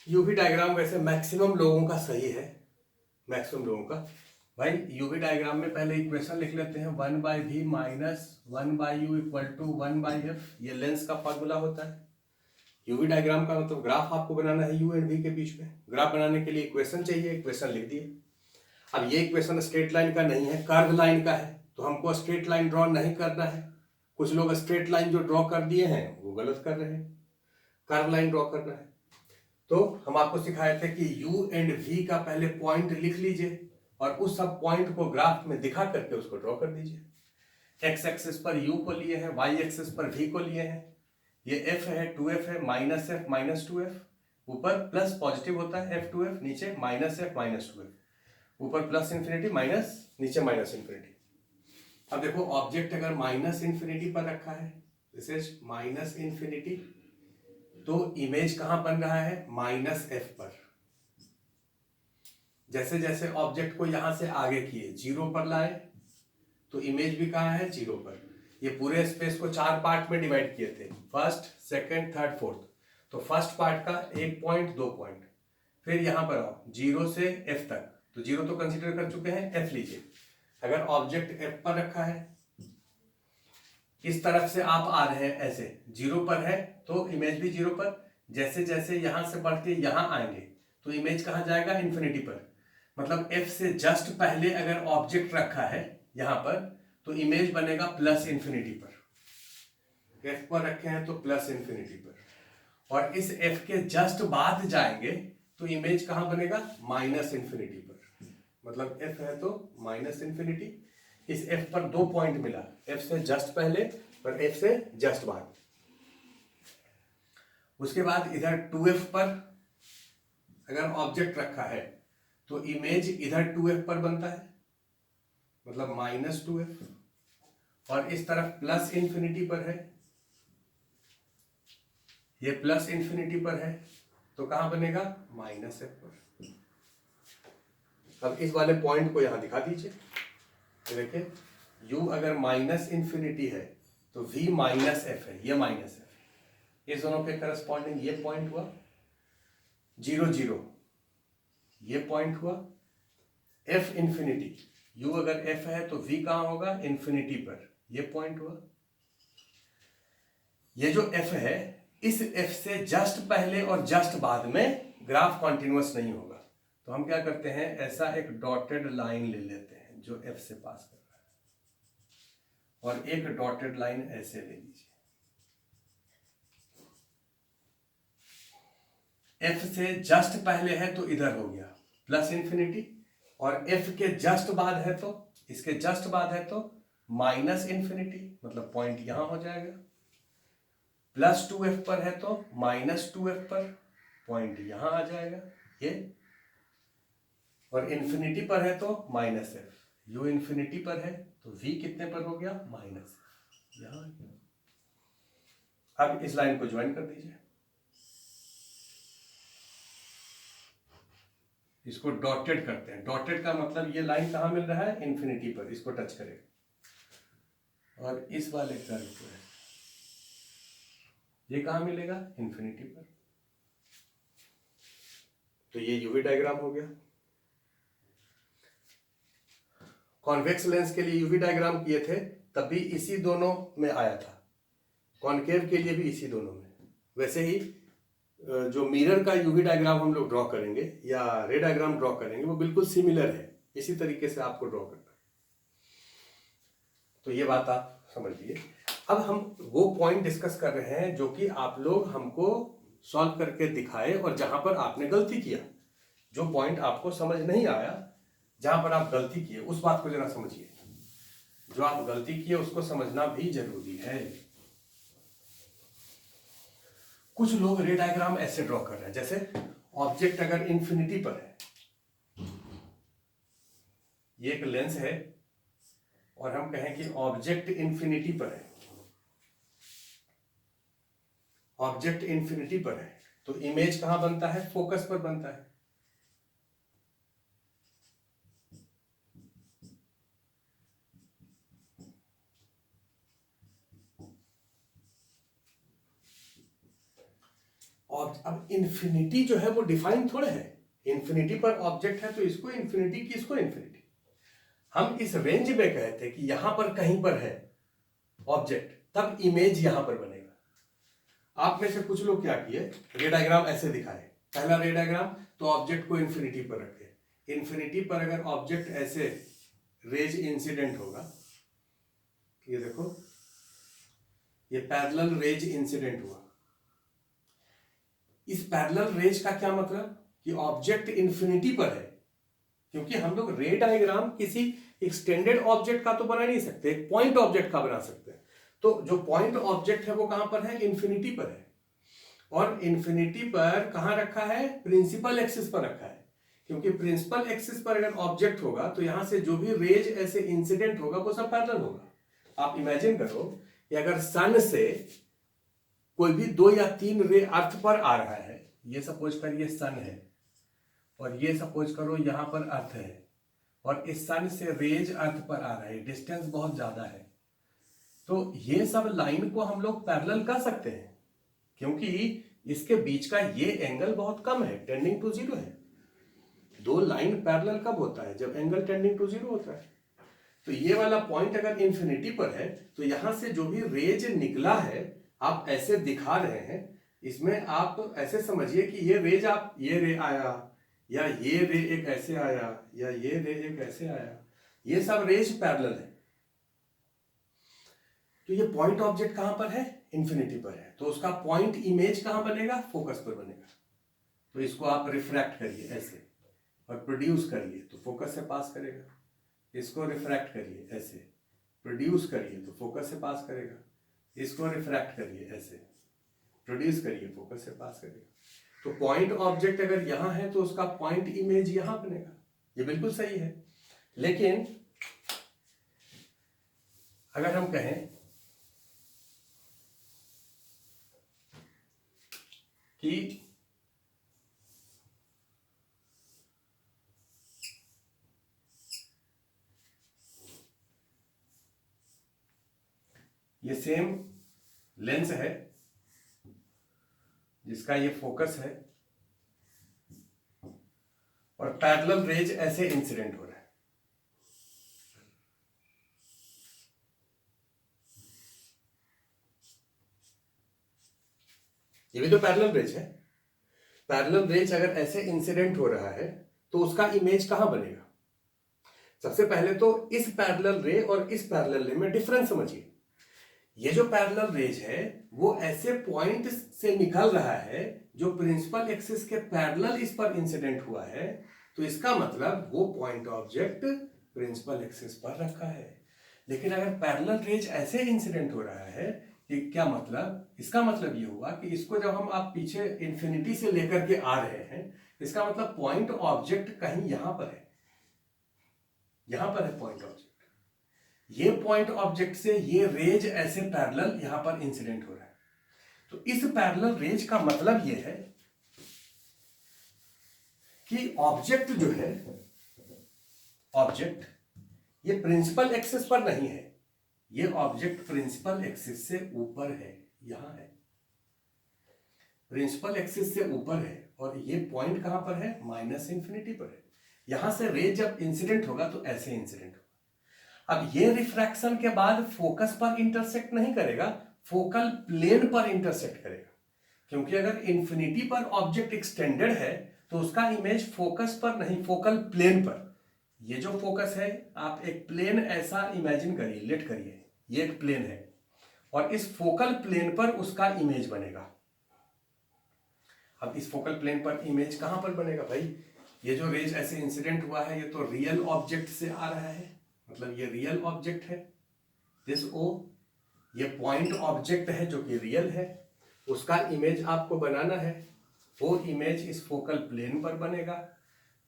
UV diagram वैसे maximum लोगों का सही है, मैक्सिमम लोगों का। भाई यूवी डायग्राम में पहले इक्वेशन लिख लेते हैं, 1/v minus 1/u equal to 1/f। ये लेंस का फॉर्मूला होता है। यूवी डायग्राम का मतलब ग्राफ आपको बनाना है यू एंड वी के बीच में। ग्राफ बनाने के लिए इक्वेशन चाहिए, इक्वेशन लिख दिए। अब ये इक्वेशन स्ट्रेट लाइन का नहीं है, कर्व लाइन का है, तो हमको स्ट्रेट लाइन ड्रॉ नहीं करना है। कुछ लोग स्ट्रेट लाइन जो ड्रॉ कर दिए हैं वो गलत कर रहे हैं, कर्व लाइन ड्रॉ करना है। तो हम आपको सिखाए थे कि u एंड v का पहले पॉइंट लिख लीजिए और उस सब पॉइंट को ग्राफ में दिखा करके उसको ड्रॉ कर दीजिए। x एक्सिस पर u को लिए हैं, y एक्सिस पर v को लिए हैं। ये f है, 2f है, माइनस f माइनस 2f। ऊपर प्लस पॉजिटिव होता है f2f, नीचे माइनस f माइनस 2f। ऊपर प्लस इंफिनिटी, माइनस, नीचे माइनस इंफिनिटी। अब देखो ऑब्जेक्ट अगर माइनस इंफिनिटी पर रखा है, दिस इज माइनस इंफिनिटी, तो इमेज कहां बन रहा है, माइनस एफ पर। जैसे जैसे ऑब्जेक्ट को यहां से आगे किए, जीरो पर लाए, तो इमेज भी कहां है, जीरो पर। ये पूरे स्पेस को 4 पार्ट में डिवाइड किए थे, फर्स्ट, सेकंड, थर्ड, फोर्थ। तो फर्स्ट पार्ट का 1 पॉइंट, 2 पॉइंट, फिर यहां पर आओ जीरो से एफ तक, तो जीरो तो कंसीडर कर चुके हैं, एफ लीजिए। अगर ऑब्जेक्ट एफ पर रखा है, इस तरफ से आप आ रहे हैं, ऐसे जीरो पर है तो इमेज भी जीरो पर। जैसे जैसे यहां से बढ़ के यहां आएंगे तो इमेज कहां जाएगा, इन्फिनिटी पर। मतलब एफ से जस्ट पहले अगर ऑब्जेक्ट रखा है यहां पर, तो इमेज बनेगा प्लस इन्फिनिटी पर। एफ पर रखे हैं तो प्लस इन्फिनिटी पर, और इस एफ के जस्ट बाद जाएंगे तो इमेज कहां बनेगा, माइनस इन्फिनिटी पर। मतलब एफ है तो माइनस इन्फिनिटी। इस एफ पर 2 पॉइंट मिला, एफ से जस्ट पहले और एफ से जस्ट बाद। उसके बाद इधर 2f पर अगर ऑब्जेक्ट रखा है तो इमेज इधर 2f पर बनता है, मतलब माइनस 2f। और इस तरफ प्लस इंफिनिटी पर है, ये प्लस इंफिनिटी पर है, तो कहां बनेगा, माइनस एफ पर। अब इस वाले पॉइंट को यहां दिखा दीजिए, देखिए u अगर माइनस इंफिनिटी है तो v माइनस एफ है, ये माइनस एफ। इस दोनों के करस्पॉन्डिंग ये पॉइंट हुआ 0 0, ये पॉइंट हुआ f इंफिनिटी। u अगर f है तो v कहां होगा, इंफिनिटी पर, ये पॉइंट हुआ। ये जो f है, इस f से जस्ट पहले और जस्ट बाद में ग्राफ कॉन्टिन्यूअस नहीं होगा, तो हम क्या करते हैं, ऐसा एक डॉटेड लाइन ले लेते हैं जो f से पास कर रहा है, और एक डॉटेड लाइन ऐसे ले लीजिए। f से जस्ट पहले है तो इधर हो गया प्लस इंफिनिटी, और f के जस्ट बाद है तो, इसके जस्ट बाद है तो माइनस इंफिनिटी, मतलब पॉइंट यहां हो जाएगा। प्लस 2f पर है तो माइनस 2f पर, पॉइंट यहां आ जाएगा ये। और इंफिनिटी पर है तो माइनस एफ, यू इंफिनिटी पर है तो v कितने पर हो गया, माइनस एफ, यहां आ गया। अब इस लाइन को ज्वाइन कर दीजिए, इसको डॉटेड करते हैं। डॉटेड का मतलब ये लाइन कहां मिल रहा है, इंफिनिटी पर, इसको टच करेगा। और इस वाले कर्व को ये कहां मिलेगा, इंफिनिटी पर। तो ये यूवी डायग्राम हो गया। कॉन्वेक्स लेंस के लिए यूवी डायग्राम किए थे, तभी इसी दोनों में आया था। कॉनकेव के लिए भी इसी दोनों में। वैसे ही जो मिरर का यूवी डायग्राम हम लोग ड्रॉ करेंगे या रे डायग्राम ड्रॉ करेंगे, वो बिल्कुल सिमिलर है, इसी तरीके से आपको ड्रॉ करना है। तो ये बात आप समझिए। अब हम वो पॉइंट डिस्कस कर रहे हैं जो कि आप लोग हमको सॉल्व करके दिखाए, और जहां पर आपने गलती किया, जो पॉइंट आपको समझ नहीं आया, जहां पर आप गलती किए, उस बात को जरा समझिए। जो आप गलती किए उसको समझना भी जरूरी है। कुछ लोग रे डायग्राम ऐसे ड्रॉ कर रहे हैं, जैसे ऑब्जेक्ट अगर इंफिनिटी पर है, ये एक लेंस है, और हम कहें कि ऑब्जेक्ट इंफिनिटी पर है, ऑब्जेक्ट इंफिनिटी पर है, तो इमेज कहां बनता है, फोकस पर बनता है। अब इन्फिनिटी जो है वो डिफाइन थोड़े है, इन्फिनिटी पर ऑब्जेक्ट है तो इसको इन्फिनिटी की इसको इन्फिनिटी। हम इस रेंज में कहे थे कि यहां पर कहीं पर है ऑब्जेक्ट, तब इमेज यहां पर बनेगा। आप में से कुछ लोग क्या किए, रे डायग्राम ऐसे दिखाए, पहला रे डायग्राम तो ऑब्जेक्ट को इन्फिनिटी पर रखे, इन्फिनिटी पर अगर ऑब्जेक्ट ऐसे रेज इंसिडेंट होगा, ये देखो ये पैरेलल रेज इंसिडेंट हुआ। इस पैरेलल रेज का क्या मतलब कि ऑब्जेक्ट इन्फिनिटी पर है, क्योंकि हम लोग रे डायग्राम किसी एक्सटेंडेड ऑब्जेक्ट का तो बना नहीं सकते, एक पॉइंट ऑब्जेक्ट का बना सकते हैं। तो जो पॉइंट ऑब्जेक्ट है वो कहां पर है, इन्फिनिटी पर है, और इन्फिनिटी पर कहां रखा है, प्रिंसिपल एक्सिस पर रखा है, क्योंकि प्रिंसिपल एक्सिस पर अगर ऑब्जेक्ट होगा तो यहां से जो भी रेज ऐसे इंसिडेंट होगा वो सब पैरेलल होगा। आप इमेजिन करो कि अगर सन से कोई भी 2 या 3 रे अर्थ पर आ रहा है, ये सपोज करिए सन है और ये सपोज करो यहां पर अर्थ है, और इस सन से रेज अर्थ पर आ रहा है, डिस्टेंस बहुत ज्यादा है, तो ये सब लाइन को हम लोग पैरेलल कर सकते हैं, क्योंकि इसके बीच का ये एंगल बहुत कम है, टेंडिंग टू जीरो है। दो लाइन पैरेलल कब होता है, जब एंगल टेंडिंग टू जीरो होता है। तो ये वाला पॉइंट अगर इन्फिनिटी पर है तो यहां से जो भी रेज निकला है आप ऐसे दिखा रहे हैं, इसमें आप ऐसे समझिए कि ये रेज, आप ये रे आया या ये रे एक ऐसे आया या ये रे एक ऐसे आया, ये सब रेज पैरेलल है। तो ये पॉइंट ऑब्जेक्ट कहां पर है, इन्फिनिटी पर है, तो उसका पॉइंट इमेज कहां बनेगा, फोकस पर बनेगा। तो इसको आप रिफ्रैक्ट करिए ऐसे और प्रोड्यूस करिए तो फोकस से पास करेगा, इसको रिफ्रैक्ट करिए ऐसे, प्रोड्यूस करिए तो फोकस से पास करेगा, इसको रिफ्रैक्ट करिए ऐसे, प्रोड्यूस करिए फोकस से पास करेगा। तो पॉइंट ऑब्जेक्ट अगर यहां है तो उसका पॉइंट इमेज यहां बनेगा, ये बिल्कुल सही है। लेकिन अगर हम कहें कि ये सेम लेंस है जिसका ये फोकस है और पैरेलल रेज ऐसे इंसिडेंट हो रहा है, ये भी तो पैरेलल रेज है। पैरेलल रेज अगर ऐसे इंसिडेंट हो रहा है तो उसका इमेज कहां बनेगा। सबसे पहले तो इस पैरेलल रे और इस पैरेलल रे में डिफरेंस समझिए। ये जो पैरेलल रेज है वो ऐसे पॉइंट से निकल रहा है जो प्रिंसिपल एक्सिस के पैरेलल इस पर इंसिडेंट हुआ है, तो इसका मतलब वो पॉइंट ऑब्जेक्ट प्रिंसिपल एक्सिस पर रखा है। लेकिन अगर पैरेलल रेज ऐसे इंसिडेंट हो रहा है कि क्या मतलब, इसका मतलब ये हुआ कि इसको जब हम आप पीछे इंफिनिटी से लेकर के आ रहे हैं, इसका मतलब पॉइंट ऑब्जेक्ट कहीं यहां पर है, यहां पर है पॉइंट ऑब्जेक्ट। ये पॉइंट ऑब्जेक्ट से ये रेज ऐसे पैरेलल यहां पर इंसिडेंट हो रहा है। तो इस पैरेलल रेज का मतलब ये है कि ऑब्जेक्ट जो है, ऑब्जेक्ट ये प्रिंसिपल एक्सिस पर नहीं है, ये ऑब्जेक्ट प्रिंसिपल एक्सिस से ऊपर है, यहां है, प्रिंसिपल एक्सिस से ऊपर है, और ये पॉइंट कहां पर है, माइनस इंफिनिटी पर है। यहां से रेज जब इंसिडेंट होगा तो ऐसे इंसिडेंट होगा। अब ये रिफ्रैक्शन के बाद फोकस पर इंटरसेक्ट नहीं करेगा, फोकल प्लेन पर इंटरसेक्ट करेगा, क्योंकि अगर इंफिनिटी पर ऑब्जेक्ट एक्सटेंडेड है तो उसका इमेज फोकस पर नहीं, फोकल प्लेन पर। ये जो फोकस है आप एक प्लेन ऐसा इमेजिन करिए, लेट करिए, ये एक प्लेन है और इस फोकल प्लेन पर उसका इमेज बनेगा। अब इस फोकल प्लेन पर इमेज कहां पर बनेगा भाई, ये जो रेज ऐसे इंसिडेंट हुआ है ये तो रियल ऑब्जेक्ट से आ रहा है, मतलब ये रियल ऑब्जेक्ट है, दिस ओ, ये पॉइंट ऑब्जेक्ट है जो कि रियल है, उसका इमेज आपको बनाना है, वो इमेज इस फोकल प्लेन पर बनेगा।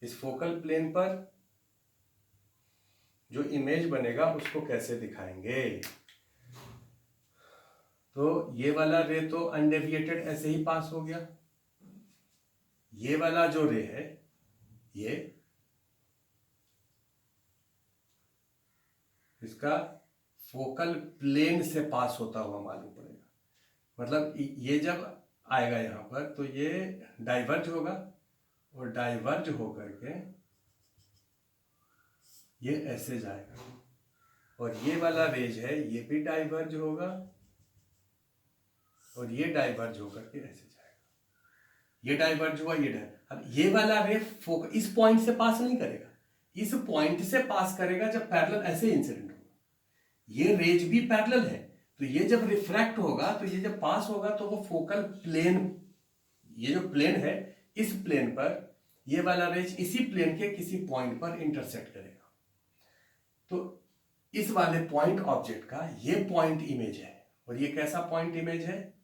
इस फोकल प्लेन पर जो इमेज बनेगा उसको कैसे दिखाएंगे, तो ये वाला रे तो अनडेविएटेड ऐसे ही पास हो गया, ये वाला जो रे है ये इसका फोकल प्लेन से पास होता हुआ मालूम पड़ेगा। मतलब ये जब आएगा यहाँ पर, तो ये डाइवर्ज होगा और डाइवर्ज होकर के ये ऐसे जाएगा, और ये वाला रेज है ये भी डाइवर्ज होगा और ये डाइवर्ज होकर के ऐसे जाएगा, ये डाइवर्ज हुआ, ये अब ये वाला रे फोकस इस पॉइंट से पास नहीं करेगा, इस पॉइंट से पास करेगा जब पैरेलल ऐसे इंसिडेंट होगा। ये रेज भी पैरेलल है, तो ये जब रिफ्रैक्ट होगा तो ये जब पास होगा तो वो फोकल प्लेन, ये जो प्लेन है इस प्लेन पर ये वाला रेज इसी प्लेन के किसी पॉइंट पर इंटरसेक्ट करेगा। तो इस वाले पॉइंट ऑब्जेक्ट का ये पॉइंट इमेज है, और ये कैसा पॉइंट इमेज है,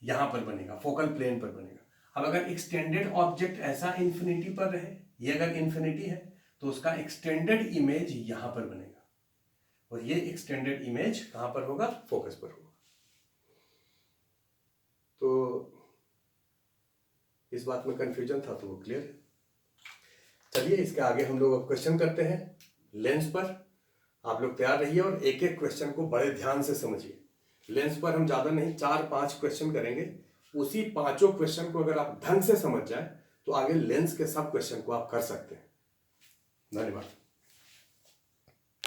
यहां पर बनेगा, फोकल प्लेन पर बनेगा। अब अगर एक्सटेंडेड ऑब्जेक्ट ऐसा इंफिनिटी पर रहे, ये अगर इंफिनिटी है तो उसका एक्सटेंडेड इमेज यहां पर बनेगा, और ये एक्सटेंडेड इमेज कहां पर होगा, फोकस पर होगा। तो इस बात में कंफ्यूजन था तो वो क्लियर है। चलिए इसके आगे हम लोग अब क्वेश्चन करते हैं लेंस पर। आप लोग तैयार रहिए और एक एक क्वेश्चन को बड़े ध्यान से समझिए। लेंस पर हम ज्यादा नहीं 4-5 क्वेश्चन करेंगे, उसी 5 क्वेश्चन को अगर आप ढंग से समझ जाए तो आगे लेंस के सब क्वेश्चन को आप कर सकते हैं। धन्यवाद।